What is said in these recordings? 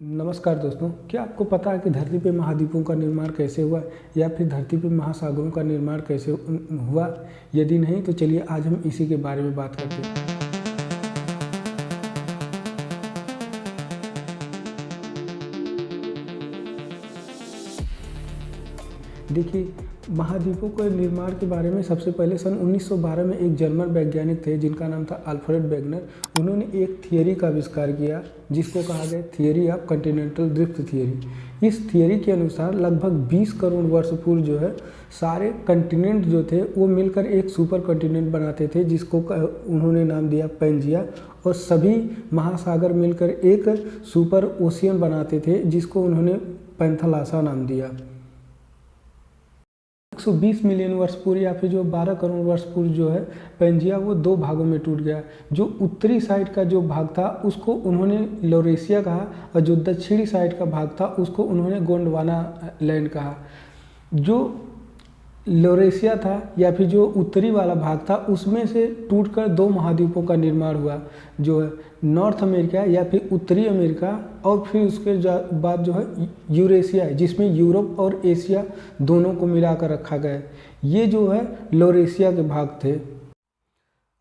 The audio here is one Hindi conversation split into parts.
नमस्कार दोस्तों, क्या आपको पता है कि धरती पे महाद्वीपों का निर्माण कैसे हुआ या फिर धरती पे महासागरों का निर्माण कैसे हुआ? यदि नहीं तो चलिए आज हम इसी के बारे में बात करते हैं। देखिए, महाद्वीपों के निर्माण के बारे में सबसे पहले सन 1912 में एक जर्मन वैज्ञानिक थे जिनका नाम था अल्फ्रेड वेगनर। उन्होंने एक थियरी का आविष्कार किया जिसको कहा गया theory of continental drift theory. इस थियरी के अनुसार लगभग 20 करोड़ वर्ष पूर्व जो है सारे कॉन्टिनेंट जो थे वो मिलकर एक सुपर कॉन्टिनेंट बनाते थे जिसको उन्होंने नाम दिया पैंजिया, और सभी महासागर मिलकर एक सुपर ओशियन बनाते थे जिसको उन्होंने पैंथालासा नाम दिया। 120 मिलियन वर्ष पूर्व या फिर जो 12 करोड़ वर्ष पूर्व जो है पैंजिया वो दो भागों में टूट गया। जो उत्तरी साइड का जो भाग था उसको उन्होंने लौरेशिया कहा और जो दक्षिणी साइड का भाग था उसको उन्होंने गोंडवाना लैंड कहा। जो लौरेशिया था या फिर जो उत्तरी वाला भाग था उसमें से टूटकर दो महाद्वीपों का निर्माण हुआ, जो है नॉर्थ अमेरिका या फिर उत्तरी अमेरिका, और फिर उसके बाद जो है यूरेशिया है जिसमें यूरोप और एशिया दोनों को मिलाकर रखा गया है। ये जो है लौरेशिया के भाग थे।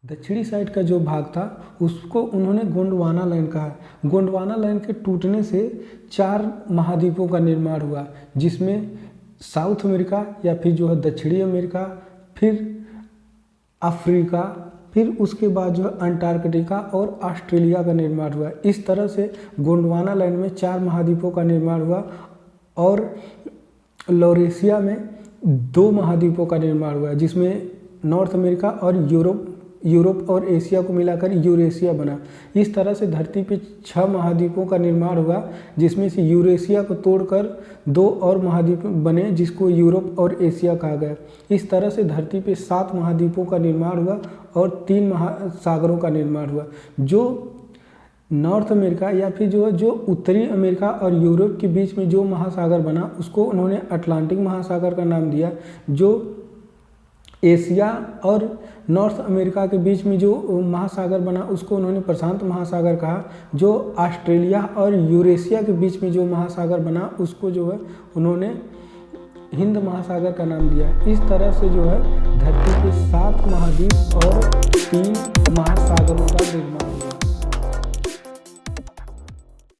दक्षिणी साइड का जो भाग था उसको उन्होंने गोंडवाना लैंड कहा। गोंडवाना लैंड के टूटने से 4 महाद्वीपों का निर्माण हुआ जिसमें साउथ अमेरिका या फिर जो है दक्षिणी अमेरिका, फिर अफ्रीका, फिर उसके बाद जो है अंटार्कटिका और ऑस्ट्रेलिया का निर्माण हुआ। इस तरह से गोंडवाना लैंड में 4 महाद्वीपों का निर्माण हुआ और लौरेशिया में 2 महाद्वीपों का निर्माण हुआ जिसमें नॉर्थ अमेरिका और यूरोप और एशिया को मिलाकर यूरेशिया बना। इस तरह से धरती पे 6 महाद्वीपों का निर्माण हुआ जिसमें से यूरेशिया को तोड़कर 2 और महाद्वीप बने जिसको यूरोप और एशिया कहा गया। इस तरह से धरती पे 7 महाद्वीपों का निर्माण हुआ और 3 महासागरों का निर्माण हुआ। जो नॉर्थ अमेरिका या फिर जो उत्तरी अमेरिका और यूरोप के बीच में जो महासागर बना उसको उन्होंने अटलांटिक महासागर का नाम दिया। जो एशिया और नॉर्थ अमेरिका के बीच में जो महासागर बना उसको उन्होंने प्रशांत महासागर कहा। जो ऑस्ट्रेलिया और यूरेशिया के बीच में जो महासागर बना उसको जो है उन्होंने हिंद महासागर का नाम दिया। इस तरह से जो है धरती के 7 महाद्वीप और 3 महासागरों का निर्माण